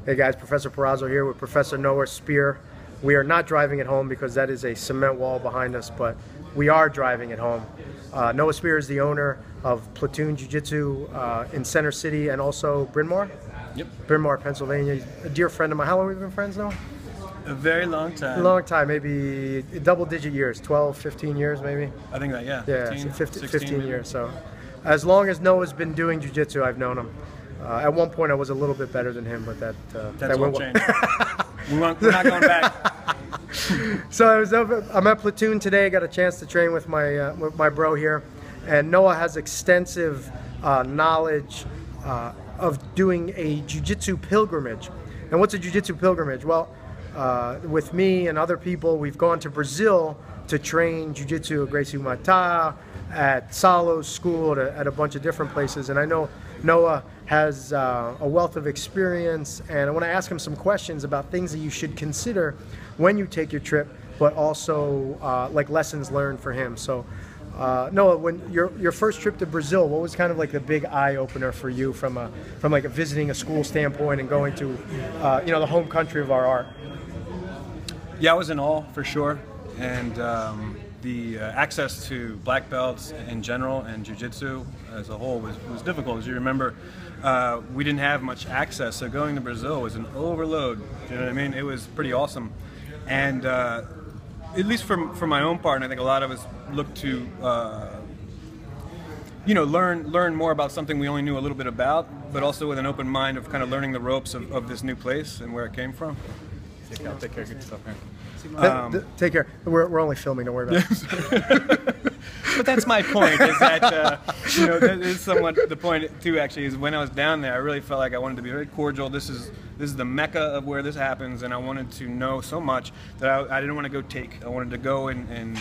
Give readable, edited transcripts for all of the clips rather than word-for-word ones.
Hey guys, Professor Perazzo here with Professor Noah Spear. We are not driving it home because that is a cement wall behind us, but we are driving it home. Noah Spear is the owner of Platoon Jiu-Jitsu in Center City and also Bryn Mawr? Yep. Bryn Mawr, Pennsylvania. He's a dear friend of mine. How long have we been friends now? A very long time. A long time, maybe double-digit years, 12, 15 years maybe? I think that, yeah. Yeah, 15, so 16 15 years. So as long as Noah's been doing Jiu-Jitsu, I've known him. At one point, I was a little bit better than him, but that won't change. We're not going back. So I'm at Platoon today. Got a chance to train with my bro here, and Noah has extensive knowledge of doing a Jiu-Jitsu pilgrimage. And what's a Jiu-Jitsu pilgrimage? Well, with me and other people, we've gone to Brazil to train Jiu-Jitsu at Gracie Mata, at Salo's school, at a bunch of different places. And I know Noah has a wealth of experience, and I want to ask him some questions about things that you should consider when you take your trip, but also like lessons learned for him. So Noah, when your first trip to Brazil, what was kind of like the big eye opener for you from like visiting a school standpoint and going to you know, the home country of our art? Yeah, I was in awe for sure, and the access to black belts in general and jiu-jitsu as a whole was difficult. As you remember, we didn't have much access, so going to Brazil was an overload. You know what I mean? It was pretty awesome, and at least for my own part, and I think a lot of us look to you know, learn more about something we only knew a little bit about, but also with an open mind of kind of learning the ropes of this new place and where it came from. I'll take care of good stuff here. Take care. We're only filming. Don't worry about it. But that's my point. Is that you know, that is somewhat the point too. Actually, is when I was down there, I really felt like I wanted to be very cordial. This is the mecca of where this happens, and I wanted to know so much that I didn't want to go take. I wanted to go and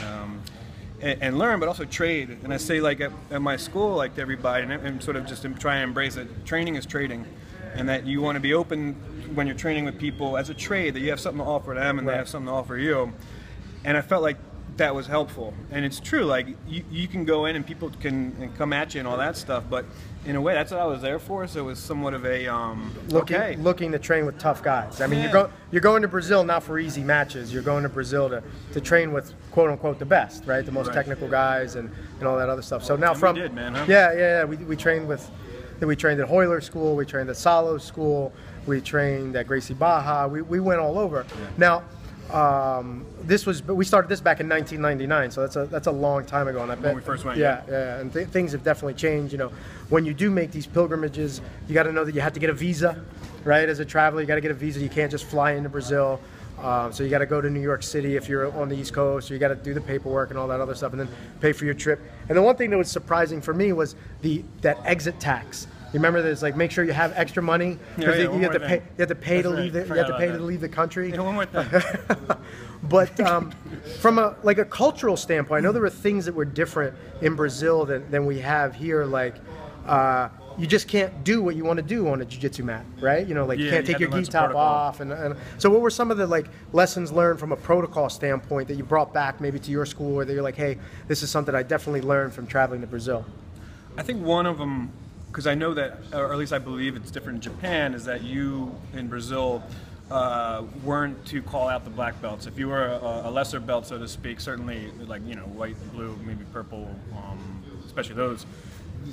learn, but also trade. And I say, like at my school, like to everybody, and sort of just try and embrace it. Training is trading, and that you want to be open when you're training with people as a trade, that you have something to offer them and they have something to offer you. And I felt like that was helpful. And it's true, like you can go in and people can come at you and all that stuff, but in a way that's what I was there for. So it was somewhat of a looking to train with tough guys. I mean, you're going to Brazil not for easy matches. You're going to Brazil to train with quote unquote the best, right? The most technical guys and all that other stuff. So now we did, man, huh? Yeah. We trained at Hoyler School, we trained at Salo School, we trained at Gracie Baja, we went all over. Yeah. Now, we started this back in 1999, so that's a long time ago. And I bet when we first went. Yeah, and things have definitely changed. You know, when you do make these pilgrimages, you got to know that you have to get a visa, right? As a traveler, you got to get a visa. You can't just fly into Brazil. So you got to go to New York City if you're on the East Coast. So you got to do the paperwork and all that other stuff, and then pay for your trip. And the one thing that was surprising for me was that exit tax. You remember this? Like, make sure you have extra money because you have to pay. You have to pay to leave. You have to pay to leave the country. Yeah, one more thing. But from a cultural standpoint, I know there were things that were different in Brazil than we have here. Like, you just can't do what you want to do on a jiu-jitsu mat, right? You know, like you can't take your gi top off. And so what were some of the lessons learned from a protocol standpoint that you brought back maybe to your school, where you're like, hey, this is something I definitely learned from traveling to Brazil? I think one of them, because I know that, or at least I believe it's different in Japan, is that you in Brazil weren't to call out the black belts. If you were a lesser belt, so to speak, certainly like, you know, white, blue, maybe purple, especially those,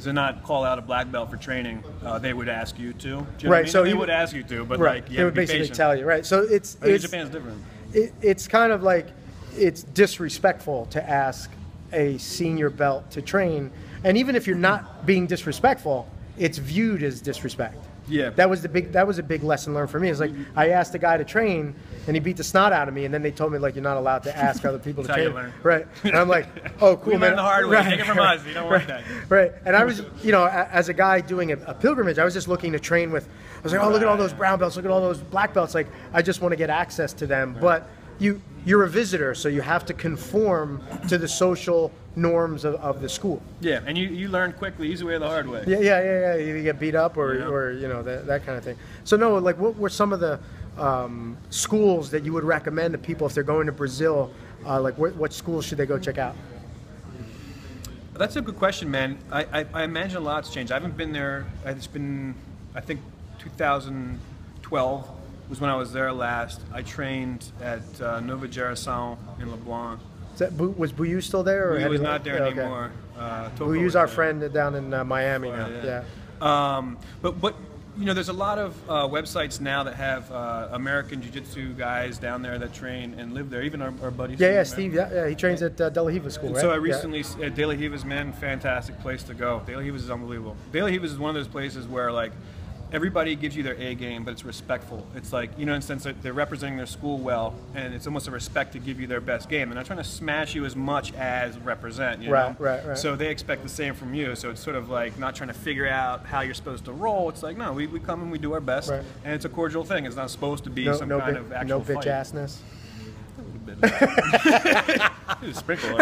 to not call out a black belt for training, they would ask you to. Do you know what I mean? So they would ask you to, but like you they would basically tell you, right? So I think Japan's different. It's kind of like it's disrespectful to ask a senior belt to train, and even if you're not being disrespectful, it's viewed as disrespect. Yeah, that was a big lesson learned for me. It's like I asked a guy to train, and he beat the snot out of me, and then they told me like you're not allowed to ask other people to train. Right? And I'm like, oh, cool, we man. Learn the hard way. Take it from us. You don't want that. Right. And I was, you know, as a guy doing a pilgrimage, I was just looking to train with. I was like, oh, look at all those brown belts. Look at all those black belts. Like, I just want to get access to them. But you're a visitor, so you have to conform to the social norms of the school. Yeah, and you learn quickly, easy way or the hard way. Yeah. You get beat up or you know, that kind of thing. So no, like what were some of the schools that you would recommend to people if they're going to Brazil? Like what schools should they go check out? That's a good question, man. I imagine a lot's changed. I haven't been there. It's been, I think, 2012 was when I was there last. I trained at Nova Geração in LeBlanc. Was Bouillou still there? Or He was not there anymore. Bouillou's our friend down in Miami now. Yeah. But you know, there's a lot of websites now that have American Jiu-Jitsu guys down there that train and live there. Even our buddy Steve. Yeah, he trains at De La Riva School, right? So I recently at De La Riva's, man, fantastic place to go. De La Riva's is unbelievable. De La Riva's is one of those places where like everybody gives you their A game, but it's respectful. It's like, you know, in the sense that they're representing their school well, and it's almost a respect to give you their best game. They're not trying to smash you as much as represent, you know? Right. So they expect the same from you. So it's sort of like not trying to figure out how you're supposed to roll. It's like, no, we come and we do our best, and it's a cordial thing. It's not supposed to be some kind of actual fight. No bitch-assness? A little bit. Sprinkle.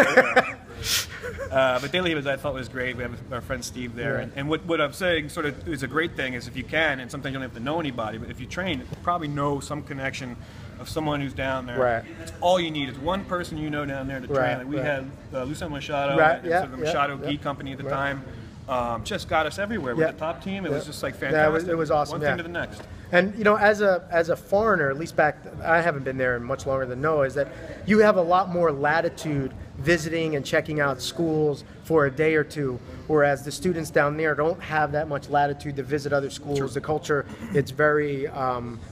But De La Riva's I thought was great. We have our friend Steve there, and what I'm saying sort of is a great thing is if you can, and sometimes you don't have to know anybody, but if you train, you probably know some connection of someone who's down there. Right. It's all you need. It's one person you know down there to train. Like we had Lucien Machado, and sort of the Machado Gi company at the time. Just got us everywhere with the top team. It was just like fantastic. It was awesome. One thing to the next. And you know, as a foreigner, at least back, I haven't been there much longer than Noah, is that you have a lot more latitude visiting and checking out schools for a day or two, whereas the students down there don't have that much latitude to visit other schools. Sure. The culture, it's very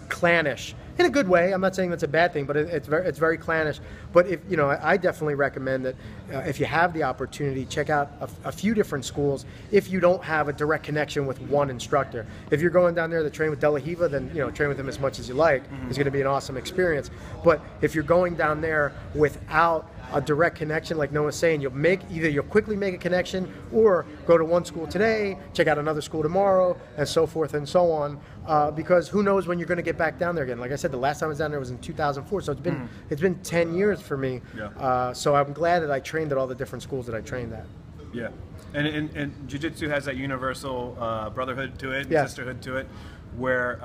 clannish. In a good way. I'm not saying that's a bad thing, but it's very clannish. But if you know, I definitely recommend that if you have the opportunity, check out a few different schools. If you don't have a direct connection with one instructor, if you're going down there to train with De La Riva, then you know, train with him as much as you like. It's going to be an awesome experience. But if you're going down there without a direct connection, like Noah's saying, you'll quickly make a connection, or go to one school today, check out another school tomorrow, and so forth and so on. Because who knows when you're going to get back down there again? Like I said, the last time I was down there was in 2004, so it's been 10 years for me. Yeah. So I'm glad that I trained at all the different schools that I trained at. Yeah, and Jiu-Jitsu has that universal brotherhood to it, sisterhood to it, where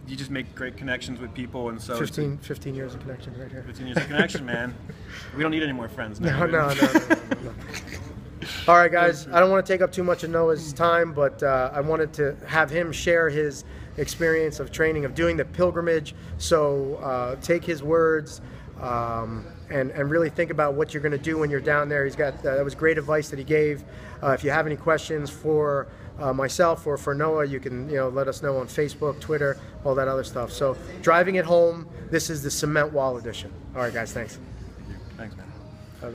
you just make great connections with people, and so 15 years of connection right here. 15 years of connection, man. We don't need any more friends now. No. All right, guys, I don't want to take up too much of Noah's time, but I wanted to have him share his experience of training, of doing the pilgrimage. So take his words and really think about what you're going to do when you're down there. He's got that was great advice that he gave. If you have any questions for myself or for Noah, you can let us know on Facebook, Twitter, all that other stuff. So driving it home, this is the Cement Wall edition. All right, guys, thanks. Thanks, man.